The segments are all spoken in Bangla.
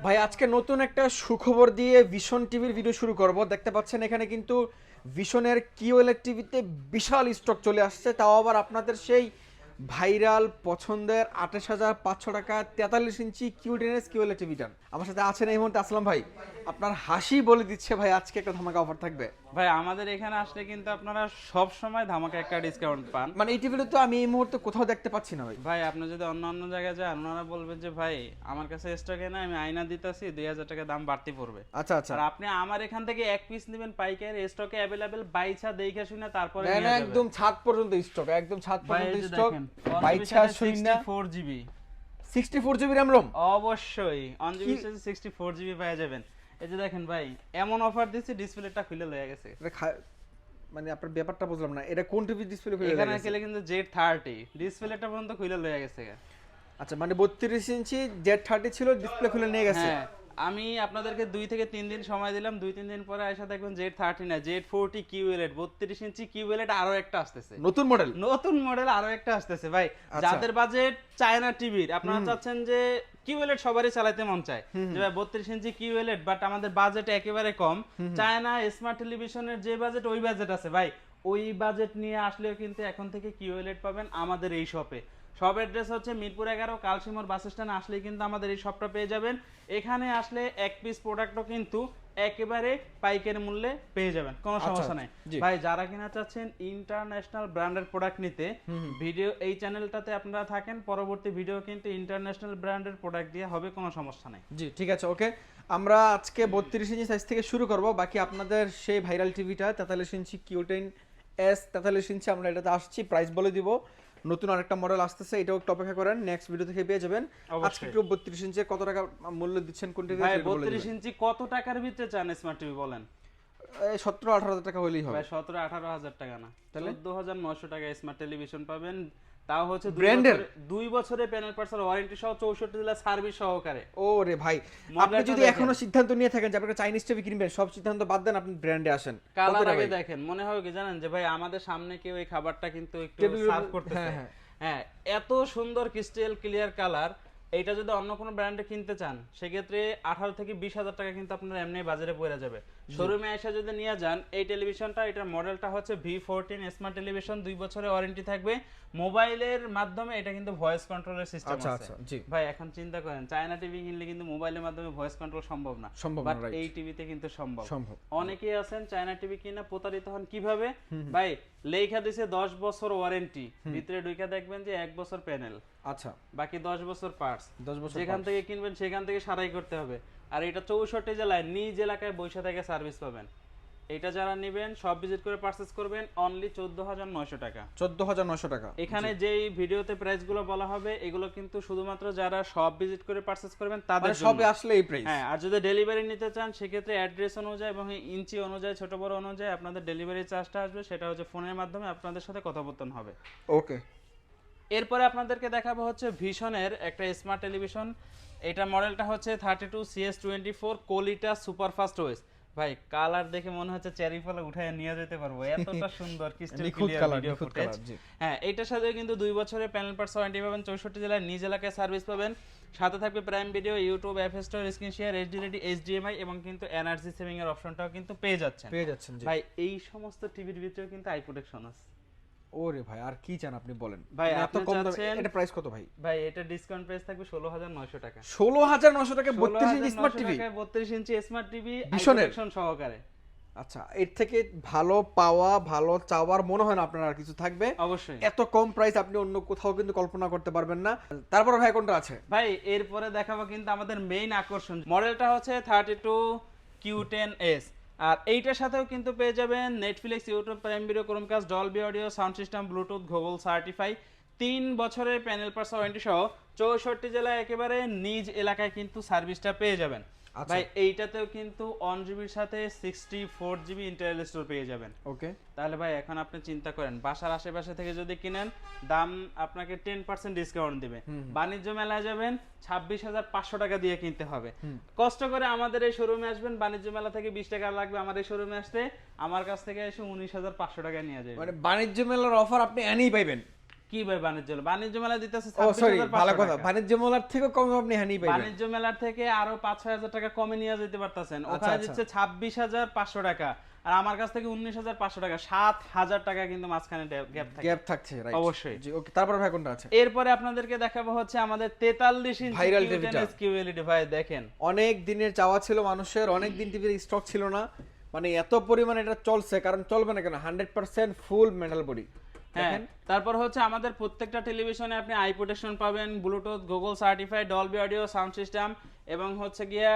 ভাই আজকে নতুন একটা সুখবর দিয়ে ভিশন টিভির ভিডিও শুরু করব। দেখতে পাচ্ছেন এখানে কিন্তু ভিশনের কিওএলইডি টিভিতে বিশাল স্টক চলে আসছে, তাও আবার আপনাদের সেই ভাইরাল পছন্দের 28,500 টাকা 43 ইঞ্চি কিউটেনএস কিওএলইডি টিভিটা। আমার সাথে আছেন এই মুহূর্তে আসলাম ভাই। আপনার হাসি বলে দিচ্ছে ভাই আজকে একটা ধামাকা অফার থাকবে। ভাই আমাদের এখানে আসলে কিন্তু আপনারা সব সময় ধামাকা একটা ডিসকাউন্ট পান। মানে এই টিভিটা তো আমি এই মুহূর্তে কোথাও দেখতে পাচ্ছি না ভাই। ভাই আপনি যদি অন্য জায়গায় যান, ওনারা বলবেন যে ভাই আমার কাছে স্টকে না, আমি আয়না দিতেছি 2000 টাকা দাম বাড়তি পড়বে। আচ্ছা আচ্ছা। আর আপনি আমার এখান থেকে এক পিস নেবেন পাইকারি, স্টকে अवेलेबल বাইছা দেখে শুনে তারপরে না নিয়ে না, যাবেন। একদম ছাদ পর্যন্ত স্টক, একদম ছাদ ভাই পর্যন্ত এই যে স্টক। দেখেন, বাইছা শুইনা 64GB 64 জিবি র‍্যাম রম। অবশ্যই অনজিবি 64GB পেয়ে যাবেন। এই যে দেখেন ভাই, এমন অফার দিছি ডিসপ্লেটা খুলে লয়ে গেছে। মানে আপনার ব্যাপারটা বুঝলাম না, এটা কোন টিভি ডিসপ্লে খুলে এখানে গেছে? গেলে কিন্তু Z30 ডিসপ্লেটা পর্যন্ত খুলে লয়ে গেছে। আচ্ছা, মানে 32 ইঞ্চি Z30 ছিল, ডিসপ্লে খুলে নিয়ে গেছে। হ্যাঁ, আমি আপনাদেরকে 2 থেকে 3 দিন সময় দিলাম, 2-3 দিন পরে আয়সা দেখবেন Z30 না Z40 QLED 32 ইঞ্চি QLED আরো একটা আসতেছে, নতুন মডেল। নতুন মডেল আরো একটা আসতেছে ভাই। যাদের বাজেট চায়না টিভির, আপনারা চাচ্ছেন যে QLED সবারই চালাতে মন চায় যে ভাই 32 ইঞ্চি QLED, বাট আমাদের বাজেট একেবারে কম। চায়না স্মার্ট টেলিভিশনের যে বাজেট ওই বাজেট আছে ভাই, ওই বাজেট নিয়ে আসলেও কিন্তু এখন থেকে QLED পাবেন আমাদের এই শপে। সব অ্যাড্রেস হচ্ছে মিরপুর 11 কালসিমোর বাস স্ট্যান্ড আসলেই কিন্তু আমাদের এই শপটা পেয়ে যাবেন। এখানে আসলে এক পিস প্রোডাক্টও কিন্তু একেবারে পাইকারি মূল্যে পেয়ে যাবেন, কোনো সমস্যা নাই ভাই। যারা কিনা চাচ্ছেন ইন্টারন্যাশনাল ব্র্যান্ডের প্রোডাক্ট নিতে, ভিডিও এই চ্যানেলটাতে আপনারা থাকেন, পরবর্তী ভিডিও কিন্তু ইন্টারন্যাশনাল ব্র্যান্ডের প্রোডাক্ট দিয়ে হবে, কোনো সমস্যা নাই। জি ঠিক আছে, ওকে। আমরা আজকে 32 ইঞ্চি সাইজ থেকে শুরু করব, বাকি আপনাদের সেই ভাইরাল টিভিটা 43 ইঞ্চি Q10s 43 ইঞ্চি আমরা এটাতে আসছি, প্রাইস বলে দিব। নতুন আরেকটা মডেল আসতেছে, এটাও একটু অপেক্ষা করেন, নেক্সট ভিডিও থেকে পেয়ে যাবেন। আজকে একটু 32 ইঞ্চি কত টাকা মূল্য দিচ্ছেন কোন টিভি? ভাই 32 ইঞ্চি কত টাকার ভিতরে চান স্মার্ট টিভি বলেন? 17-18 হাজার টাকা হলেই হবে। ভাই 17-18 হাজার টাকা না, 14,900 টাকা স্মার্ট টেলিভিশন পাবেন, তাও হচ্ছে ব্র্যান্ডের 2 বছরের প্যানেল পার্সেল ওয়ারেন্টি সহ 64 জেলা সার্ভিস সহকারে। ওরে ভাই, আপনি যদি এখনো সিদ্ধান্ত নিয়ে থাকেন যে আপনি চাইনিজ টিভি কিনবেন, সব সিদ্ধান্ত বাদ দেন, আপনি ব্র্যান্ডে আসেন। কালার আগে দেখেন, মনে হয় কি জানেন যে ভাই আমাদের সামনে কেউ এই খাবারটা কিন্তু একটু সার্ভ করতেছে। হ্যাঁ, এত সুন্দর ক্রিস্টাল ক্লিয়ার কালার। এইটা যদি অন্য কোনো ব্র্যান্ডে কিনতে চান, সেক্ষেত্রে 18 থেকে 20 হাজার টাকা কিন্তু আপনার এমনি বাজারে পড়ে যাবে। শোরুমে এসে যদি নিয়ে যান এই টেলিভিশনটা, এটার মডেলটা হচ্ছে V14 স্মার্ট টেলিভিশন, 2 বছরের ওয়ারেন্টি থাকবে। মোবাইলের মাধ্যমে এটা কিন্তু ভয়েস কন্ট্রোলের সিস্টেম আছে। ভাই এখন চিন্তা করেন, চায়না টিভি কিনলে কিন্তু মোবাইলের মাধ্যমে ভয়েস কন্ট্রোল সম্ভব না, বাট এই টিভিতে কিন্তু সম্ভব। অনেকেই আছেন চায়না টিভি কিনা প্রতারিত হন কিভাবে? ভাই লেখা দিছে 10 বছর ওয়ারেন্টি, ভিতরে ঢুকে দেখবেন যে 1 বছর প্যানেল, আচ্ছা বাকি 10 বছর পার্টস। 10 বছর যেখান থেকে কিনবেন সেখান থেকে সারাই করতে হবে। আর এটা 64 জেলায় নিজ এলাকায় বৈশা থেকে সার্ভিস পাবেন। এটা যারা নেবেন সব ভিজিট করে পারচেজ করবেন অনলি 14,900 টাকা। 14,900 টাকা। এখানে যেই ভিডিওতে প্রাইসগুলো বলা হবে এগুলো কিন্তু শুধুমাত্র যারা সব ভিজিট করে পারচেজ করবেন তাদের জন্য। সবে আসলে এই প্রাইস। হ্যাঁ, আর যদি ডেলিভারি নিতে চান সেক্ষেত্রে অ্যাড্রেস অনুযায়ী এবং ইঞ্চি অনুযায়ী, ছোট বড় অনুযায়ী আপনাদের ডেলিভারি চার্জটা আসবে, সেটা হচ্ছে ফোনের মাধ্যমে আপনাদের সাথে কথাবার্তা হবে। ওকে। এরপরে আপনাদেরকে দেখাবো হচ্ছে ভিশনের একটা স্মার্ট টেলিভিশন। এটা মডেলটা হচ্ছে 32CS24 কোলিটা সুপারফাস্ট ওএস। ভাই কালার দেখে মনে হচ্ছে চেরি ফল উঠায় নিয়ে যেতে পারবো, এতটা সুন্দর ক্রিস্টাল ক্লিয়ার ভিডিও ফুটেজ। হ্যাঁ, এটার সাথে কিন্তু 2 বছরের প্যানেল পার্টস ওয়ারেন্টি পাবেন, 64 জেলায় নিজ এলাকায় সার্ভিস পাবেন। সাথে থাকবে prime video, YouTube, app store, screen share, HD ready, HDMI এবং কিন্তু এনার্জি সেভিং এর অপশনটাও কিন্তু পেয়ে যাচ্ছেন। ভাই এই সমস্ত টিভির ভিতরে কিন্তু আই প্রোটেকশন আছে। ওরে ভাই, আর কি চান আপনি বলেন? ভাই এত কম দামে এটা প্রাইস কত ভাই? ভাই এটা ডিসকাউন্ট প্রাইস থাকবে 16,900 টাকা। 16,900 টাকা 32 ইঞ্চি স্মার্ট টিভি। 32 ইঞ্চি স্মার্ট টিভি ভিশনের সহকারে। আচ্ছা, এর থেকে ভালো পাওয়া, ভালো চাওয়ার মনে হয় না আপনার আর কিছু থাকবে। অবশ্যই এত কম প্রাইস আপনি অন্য কোথাও কিন্তু কল্পনা করতে পারবেন না। তারপর ভাই কোনটা আছে? ভাই এরপরে দেখাবো কিন্তু আমাদের মেইন আকর্ষণ, মডেলটা হচ্ছে 32Q10s। আর এইটার সাথেও কিন্তু পেয়ে যাবেন Netflix, YouTube, Prime Video, Chromecast, Dolby audio, sound system, Bluetooth, Google certify, 3 বছরের প্যানেল পার্টস ওয়ারেন্টি সহ 64 জেলায় একেবারে নিজ এলাকায় কিন্তু সার্ভিসটা পেয়ে যাবেন। ভাই এইটাতেও কিন্তু 1GB সাথে 64GB ইন্টারনাল স্টোর পেয়ে যাবেন। ওকে, তাহলে ভাই এখন আপনি চিন্তা করেন, বাসার আশেপাশে থেকে যদি কিনেন দাম আপনাকে 10% ডিসকাউন্ট দিবে। বাণিজ্য মেলায় যাবেন 26,500 টাকা দিয়ে কিনতে হবে। কষ্ট করে আমাদের এই শোরুমে আসবেন, বাণিজ্য মেলা থেকে 20 টাকা লাগবে আমার এই শোরুমে আসতে, আমার কাছ থেকে এসে 19,500 টাকা নিয়ে যাবেন। মানে বাণিজ্য মেলার অফার আপনি এনেই পাইবেন। কি ভাই বাণিজ্য মেলা? বাণিজ্য মেলা দিতেছে ও সরি, 26,500 ভালো কথা, টাকা। বাণিজ্য মেলার থেকে কম আপনি হ্যানি পাইবেন। বাণিজ্য মেলার থেকে আরো 5-6 হাজার টাকা কমে নিয়ে যেতে পারতেছেন। আচ্ছা, ওখানে আচ্ছা। দিচ্ছে 26,500 টাকা, আর আমার কাছ থেকে 19,500 টাকা, 7,000 টাকা কিন্তু মাঝখানে গ্যাপ থাকে। গ্যাপ থাকছে, রাইট। অবশ্যই। জি, ওকে, তারপর ভাই কোনটা আছে? এরপরে আপনাদেরকে দেখাবো হচ্ছে আমাদের 43 ইঞ্চি Viral QLED টিভিটা। QLED ভাই দেখেন। অনেক দিনের চাওয়া ছিল মানুষের, অনেক দিন টিভির স্টক ছিল না, মানে এত পরিমাণে এটা চলছে, কারণ চলবে না কেন, 100% ফুল মেটাল বডি। হ্যাঁ, তারপর হচ্ছে আমাদের প্রত্যেকটা টেলিভিশনে আপনি আই প্রোটেকশন পাবেন, Bluetooth, Google certified, Dolby audio sound system, এবং হচ্ছে গিয়া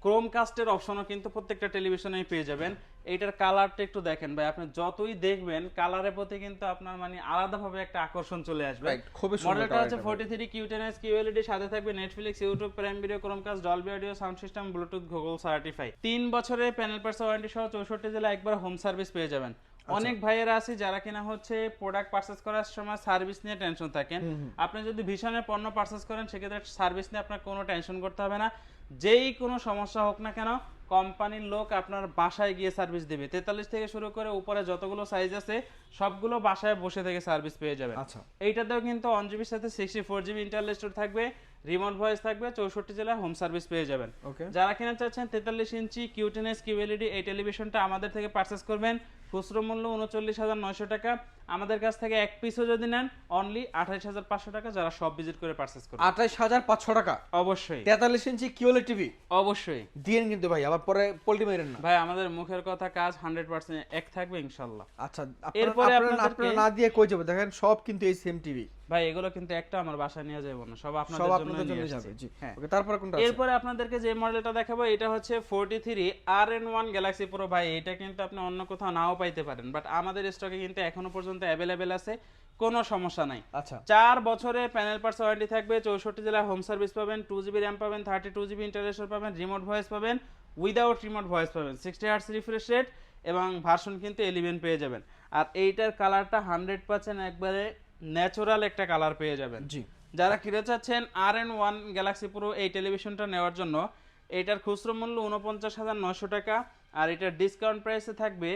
ক্রোমকাস্টের অপশনও কিন্তু প্রত্যেকটা টেলিভিশনেই পেয়ে যাবেন। এইটার কালারটা একটু দেখেন ভাই, আপনি যতই দেখবেন কালারের প্রতি কিন্তু আপনার মানে আলাদাভাবে একটা আকর্ষণ চলে আসবে। Right, খুবই সুন্দর মডেলটা হচ্ছে কালারটা ভাই। 43 Q10s QLED, সাথে থাকবে Netflix, YouTube, Prime Video, Chromecast, Dolby audio sound system, Bluetooth, Google certified. 3 বছরের প্যানেল পার্টস ওয়ারেন্টি সহ 64 জেলা একবার হোম সার্ভিস পেয়ে যাবেন। অনেক ভাইয়েরা আছে যারা কিনা হচ্ছে প্রোডাক্ট পারচেজ করার সময় সার্ভিস নিয়ে টেনশন থাকেন। আপনি যদি ভীষণের পণ্য পারচেজ করেন সেক্ষেত্রে সার্ভিস নিয়ে আপনার কোনো টেনশন করতে হবে না। যেই কোনো সমস্যা হোক না কেন, কোম্পানির লোক আপনার বাসায় গিয়ে সার্ভিস দেবে। 43 থেকে শুরু করে উপরে যতগুলো সাইজ আছে সবগুলো বাসায় বসে থেকে সার্ভিস পেয়ে যাবেন। আচ্ছা। এইটাতেও কিন্তু 1GB সাথে 64GB ইন্টারনেট স্টোর থাকবে, রিমোট ভয়েস থাকবে, 64 জেলায় হোম সার্ভিস পেয়ে যাবেন। ওকে। যারা কিনা চাচ্ছেন 43 ইঞ্চি Q10s QLED এই টেলিভিশনটা আমাদের থেকে পারচেজ করবেন, খুচরো মূল্য 39,900 টাকা। আমাদের কাছ থেকে এক পিসও যদি নেন অনলি 28,500 টাকা, যারা সব ভিজিট করে পারচেজ করবেন। 28,500 টাকা অবশ্যই 43 ইঞ্চি কিওএলইডি টিভি অবশ্যই দিয়েন কিন্তু ভাই, আবার পরে পোল্টি মেরেন না। ভাই, আমাদের মুখের কথা কাজ 100% এক থাকবে ইনশাআল্লাহ। আচ্ছা, এরপরে আপনারা আপনাদেরকে- না দিয়ে কই যাবে, দেখেন সব কিন্তু এই সেম টিভি, ভাই এগুলো কিন্তু একটা আমার বাসায় নিয়ে যাবো না, সব সব আপনাদের আপনাদের জন্য জন্য যাবে। জি, হ্যাঁ। ওকে, তারপর কোনটা আছে? এরপরে আপনাদেরকে যে মডেলটা দেখাবো এটা হচ্ছে 43 RN1 Galaxy Pro। ভাই এটা কিন্তু আপনি অন্য কোথাও নাও পাইতে পারেন, বাট আমাদের স্টকে কিন্তু এখনো পর্যন্ত অ্যাভেলেবেল আছে, কোনো সমস্যা নাই। আচ্ছা। 4 বছরের প্যানেল পার্টস ওয়ারেন্টি থাকবে, 64 জেলায় হোম সার্ভিস পাবেন, 2GB র্যাম পাবেন, 32GB ইন্টারনেট পাবেন, রিমোট ভয়েস পাবেন, উইদাউট রিমোট ভয়েস পাবেন, 60 হার্টজ রিফ্রেশ রেট, এবং ভার্সন কিন্তু 11 পেয়ে যাবেন। আর এইটার কালারটা 100% একবারে ন্যাচারাল একটা কালার পেয়ে যাবেন। জি। যারা কিনতে চাচ্ছেন RN1 Galaxy Pro এই টেলিভিশনটা নেওয়ার জন্য, এটার খুচরো মূল্য 49,900 টাকা, আর এটার ডিসকাউন্ট প্রাইসে থাকবে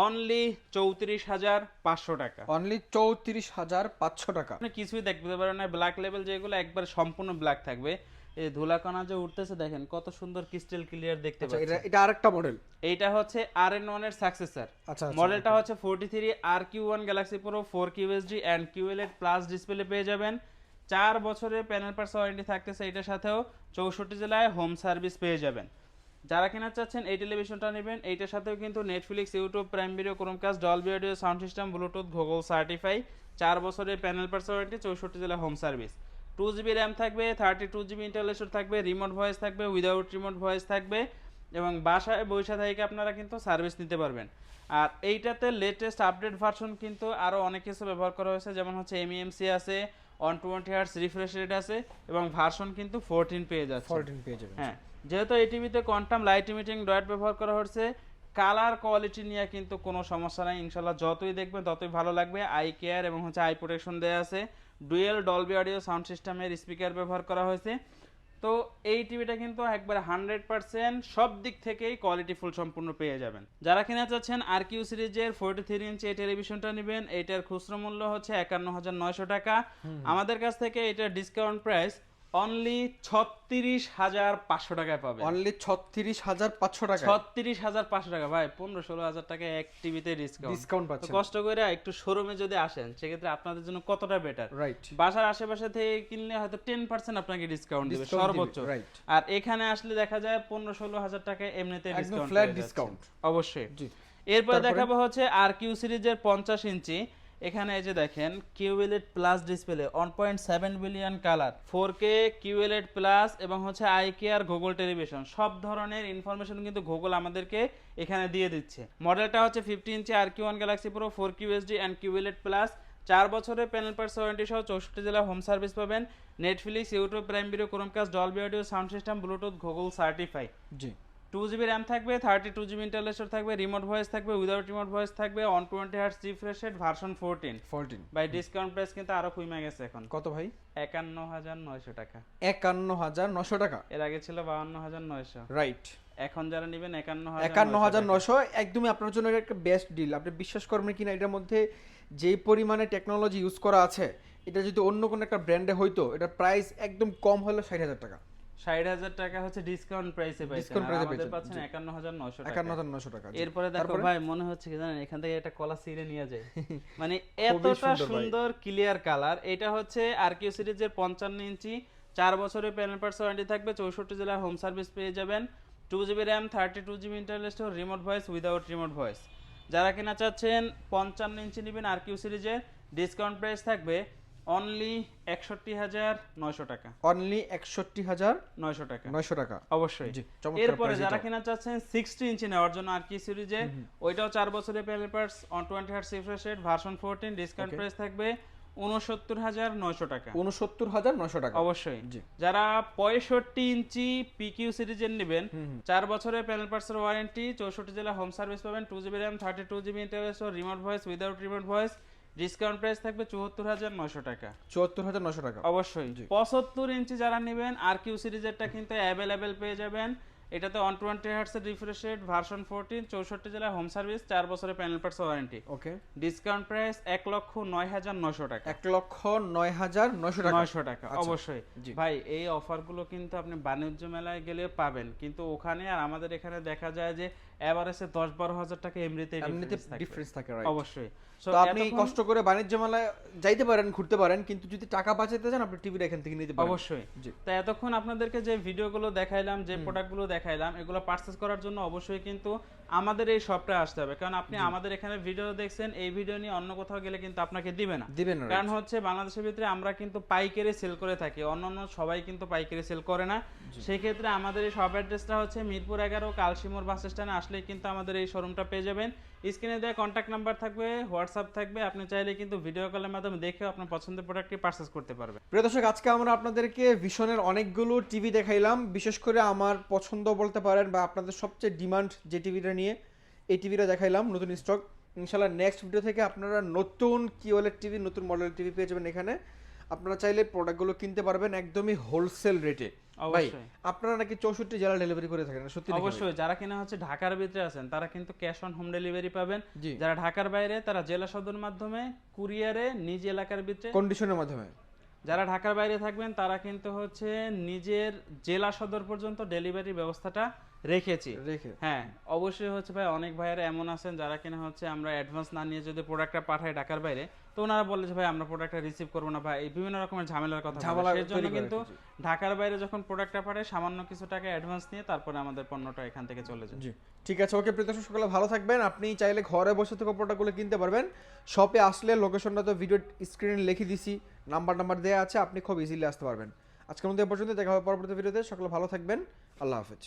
অনলি 34,500 টাকা। অনলি 34,500 টাকা। আপনি কিছুই দেখতে পারেন না, ব্ল্যাক লেভেল যেগুলো একবার সম্পূর্ণ ব্ল্যাক থাকবে। এই ধুলাকণা যে উঠতেছে দেখেন কত সুন্দর ক্রিস্টাল ক্লিয়ার দেখতে আচ্ছা, এটা পাচ্ছেন। এটা আরেকটা মডেল। এইটা হচ্ছে RN1 এর সাকসেসর। আচ্ছা, মডেলটা হচ্ছে 43 RQ1 Galaxy Pro 4K UHD and QLED plus display পেয়ে যাবেন। 4 বছরের প্যানেল পার্টস ওয়ারেন্টি থাকতেছে এটার সাথেও, 64 জেলায় হোম সার্ভিস পেয়ে যাবেন। যারা কিনা চাচ্ছেন এই টেলিভিশনটা নেবেন, এইটার সাথেও কিন্তু Netflix, YouTube, Prime Video, Chromecast, Dolby audio sound system, Bluetooth, Google certify, 4 বছরের প্যানেল পার্টস ওয়ারেন্টি, 64 জেলায় হোম সার্ভিস। 2GB র্যাম থাকবে, 32GB ইন্টারনেট থাকবে, রিমোট ভয়েস থাকবে, উইদাউট রিমোট ভয়েস থাকবে, এবং বাসায় বসে থেকে আপনারা কিন্তু সার্ভিস নিতে পারবেন। আর এইটাতে লেটেস্ট আপডেট ভার্সন কিন্তু আরও অনেক কিছু ব্যবহার করা হয়েছে, যেমন হচ্ছে MEMC আছে, 120 হার্টজ রিফ্রেশ রেট আছে, এবং ভার্সন কিন্তু 14 পেয়ে যাচ্ছে। 14 পেয়ে যাবেন। হ্যাঁ, যেহেতু এই টিভিতে কোয়ান্টাম লাইট ইমিটিং ডট ব্যবহার করা হচ্ছে, কালার কোয়ালিটি নিয়ে কিন্তু কোনো সমস্যা নাই ইনশাল্লাহ, যতই দেখবেন ততই ভালো লাগবে। আই কেয়ার এবং হচ্ছে আই প্রোটেকশন দেওয়া আছে, ডুয়েল ডলবি অডিও সাউন্ড সিস্টেমের স্পিকার ব্যবহার করা হয়েছে। তো এই টিভিটা কিন্তু একবার 100% সব দিক থেকেই কোয়ালিটিফুল সম্পূর্ণ পেয়ে যাবেন। যারা কিনা চাচ্ছেন RQ সিরিজের 43 ইঞ্চি এই টেলিভিশনটা নেবেন, এইটার খুচরো মূল্য হচ্ছে 51,900 টাকা। আমাদের কাছ থেকে এটার ডিসকাউন্ট প্রাইস অনলি 36,500 টাকায় পাবেন। অনলি 36,500 টাকা। 36,500 টাকা ভাই, 15-16,000 টাকা এক টিভিতে ডিসকাউন্ট পাচ্ছেন। কষ্ট করে একটু শোরুমে যদি আসেন সেক্ষেত্রে আপনাদের জন্য কতটা বেটার। রাইট। বাসার আশেপাশে থেকে কিনলে হয়তো 10% আপনাকে ডিসকাউন্ট দিবে সর্বোচ্চ। রাইট। আর এখানে আসলে দেখা যায় 15-16,000 টাকা এমনিতে একদম ডিসকাউন্ট, ফ্ল্যাট ডিসকাউন্ট। অবশ্যই। জি। এরপর তারপরে? দেখাবো হচ্ছে RQ সিরিজের 50 ইঞ্চি। এখানে এই যে দেখেন QLED plus display, 1.7 billion colour, 4K QLED plus, এবং হচ্ছে আই কেয়ার গুগল টেলিভিশন, সব ধরনের ইনফরমেশন কিন্তু গুগল আমাদেরকে এখানে দিয়ে দিচ্ছে। মডেলটা হচ্ছে 50 inch RQ1 Galaxy Pro 4K UHD and QLED plus, 4 বছরের প্যানেল পার্টস ওয়ারেন্টি সহ 64 জেলা হোম সার্ভিস পাবেন, Netflix, YouTube, Prime Video, Chromecast, Dolby audio sound system, Bluetooth, Google certify. জি। 2GB র্যাম থাকবে, 32GB ইন্টারনাল স্টোরেজ থাকবে, রিমোট ভয়েস থাকবে, উইদাউট রিমোট ভয়েস থাকবে, 120 হার্টজ রিফ্রেশ রেট, ভার্সন 14। 14 ভাই ডিসকাউন্ট প্রাইস কিন্তু আরো কমে গেছে এখন। কত ভাই? 51900 টাকা। 51900 টাকা। এর আগে ছিল 52900। রাইট। এখন যারা নেবেন 51900। 51900 একদমই আপনার জন্য এটা একটা বেস্ট ডিল। আপনি বিশ্বাস করবেন কিনা, এটার মধ্যে যেই পরিমাণে টেকনোলজি ইউজ করা আছে, এটা যদি অন্য কোনো একটা ব্র্যান্ডে হইতো, এটার প্রাইস একদম কম হলো 60000 টাকা। 60000 টাকা হচ্ছে ডিসকাউন্ট প্রাইসে পাইছেন। ডিসকাউন্ট প্রাইসে আমাদের পাইছেন, পাচ্ছেন 51900 টাকা। 51900 টাকা। এরপরে দেখো তারপরে? ভাই মনে হচ্ছে কি জানেন, এখান থেকে একটা কলা ছিঁড়ে নিয়ে যায়। মানে এতটা সুন্দর ক্লিয়ার কালার। এটা হচ্ছে আরকিউ সিরিজের 55 ইঞ্চি, 4 বছরের প্যানেল পার্টস ওয়ারেন্টি থাকবে, 64 জেলায় হোম সার্ভিস পেয়ে যাবেন, 2GB RAM, 32GB internal storage, remote voice, without remote voice. যারা কিনা চাচ্ছেন 55 ইঞ্চি নেবেন আরকিউ সিরিজের, ডিসকাউন্ট প্রাইস থাকবে অনলি 61900 টাকা। অনলি 61900 টাকা। 900 টাকা অবশ্যই। জি, চমৎকার এরপরে price যারা এটাও। কিনা চাচ্ছেন 60 ইঞ্চি নেওয়ার জন্য আর কি সিরিজে, ওইটাও 4 বছরের panel parts, 120 hertz refresh rate, version 14, discount Okay. Price থাকবে 69900 টাকা। 69900 টাকা। অবশ্যই। জি। যারা 65 ইঞ্চি পিকিউ সিরিজের নেবেন, 4 বছরের প্যানেল পার্টসের ওয়ারেন্টি, 64 জেলা হোম সার্ভিস পাবেন, 2GB RAM, 32GB internal storage, remote voice, without remote voice, discount price থাকবে 74900 টাকা। 74900 টাকা। অবশ্যই। জি। 75 ইঞ্চি যারা নেবেন আর কিউ সিরিজেরটা কিন্তু অ্যাভেলেবেল পেয়ে যাবেন। এটাতে 120 হার্টজের রিফ্রেশ রেট, ভার্সন 14, 64 জেলা হোম সার্ভিস, 4 বছরের প্যানেল পার্টস ওয়ারেন্টি। ওকে। ডিসকাউন্ট প্রাইস 1,09,900 টাকা। 1,09,900 টাকা। 900 টাকা। আচ্ছা। অবশ্যই। জি। ভাই এই অফারগুলো কিন্তু আপনি বাণিজ্য মেলায় গেলে পাবেন, কিন্তু ওখানে আর আমাদের এখানে দেখা যায় যে এভারেজে 10-12 টাকা এমনিতে ডিফারেন্স থাকে, রাইট। অবশ্যই। So, তো আপনি এতক্ষণ- কষ্ট করে বাণিজ্য মেলায় যাইতে পারেন, ঘুরতে পারেন, কিন্তু যদি টাকা বাঁচাতে চান আপনি টিভিটা এখান থেকে নিতে পারেন। অবশ্যই। জি। তো এতক্ষণ আপনাদেরকে যে ভিডিওগুলো দেখাইলাম, যে প্রোডাক্টগুলো দেখাইলাম, এগুলো পারচেজ করার জন্য অবশ্যই কিন্তু আমাদের এই শপটা আসতে হবে, কারণ আপনি আমাদের এখানে ভিডিও দেখছেন, এই ভিডিও নিয়ে অন্য কোথাও গেলে কিন্তু আপনাকে দিবে না। দিবেন না, কারণ হচ্ছে বাংলাদেশের ভিতরে আমরা কিন্তু পাইকারি সেল করে থাকি, অন্যান্য সবাই কিন্তু পাইকারি সেল করে না। সেই ক্ষেত্রে আমাদের এই শপ অ্যাড্রেসটা হচ্ছে মিরপুর 11 কালশিমোর বাস স্ট্যান্ডে আসলেই কিন্তু আমাদের এই শোরুমটা পেয়ে যাবেন। স্ক্রিনে দেওয়া কন্ট্যাক্ট নাম্বার থাকবে, হোয়াটসঅ্যাপ থাকবে, আপনি চাইলে কিন্তু ভিডিও কলের মাধ্যমে দেখে আপনার পছন্দের প্রোডাক্টটি পারচেজ করতে পারবেন। প্রিয় দর্শক, আজকে আমরা আপনাদেরকে ভিশনের অনেকগুলো টিভি দেখাইলাম। বিশেষ করে আমার পছন্দ বলতে পারেন বা আপনাদের সবচেয়ে ডিমান্ড যে টিভিটা নিয়ে, এই টিভিটা দেখাইলাম, নতুন স্টক। ইনশাআল্লাহ নেক্সট ভিডিও থেকে আপনারা নতুন কিওএলইডি টিভি, নতুন মডেল টিভি পেয়ে যাবেন এখানে। আপনারা চাইলে প্রোডাক্টগুলো কিনতে পারবেন একদমই হোলসেল রেটে। ভাই, অবশ্যই। আপনারা নাকি 64 জেলা ডেলিভারি করে থাকেন, সত্যি নাকি ভাই? অবশ্যই। যারা কিনা হচ্ছে ঢাকার ভিতরে আছেন তারা কিন্তু ক্যাশ অন হোম ডেলিভারি পাবেন। জি। যারা ঢাকার বাইরে তারা জেলা সদর মাধ্যমে কুরিয়ারে নিজ এলাকার ভিতরে, কন্ডিশনের মাধ্যমে। যারা ঢাকার বাইরে থাকবেন তারা কিন্তু হচ্ছে নিজের জেলা সদর পর্যন্ত ডেলিভারি ব্যবস্থাটা রেখেছি। রেখে। হ্যাঁ, অবশ্যই হচ্ছে ভাই, অনেক ভাইয়েরা এমন আছেন যারা কিনা হচ্ছে আমরা অ্যাডভান্স না নিয়ে যদি প্রোডাক্টটা পাঠাই ঢাকার বাইরে, তো ওনারা বলে যে ভাই আমরা প্রোডাক্টটা রিসিভ করবো না, ভাই এই বিভিন্ন রকমের ঝামেলার কথা বলে। ঝামেলা সেই জন্য তৈরি করে কিন্তু রেখেছি। ঢাকার বাইরে যখন প্রোডাক্টটা পাঠায় সামান্য কিছু টাকা অ্যাডভান্স নিয়ে তারপরে আমাদের পণ্যটা এখান থেকে চলে যায়। জি, ঠিক আছে। ওকে প্রিয় দর্শক, সকলে ভালো থাকবেন। আপনি চাইলে ঘরে বসে থেকে প্রোডাক্টগুলো কিনতে পারবেন। শপে আসলে লোকেশনটা তো ভিডিও স্ক্রিনে লিখে দিছি, নাম্বার দেওয়া আছে, আপনি খুব ইজিলি আসতে পারবেন। আজকের মধ্যে এ পর্যন্ত, দেখা হবে পরবর্তী ভিডিওতে। সকলে ভালো থাকবেন। আল্লাহ হাফেজ।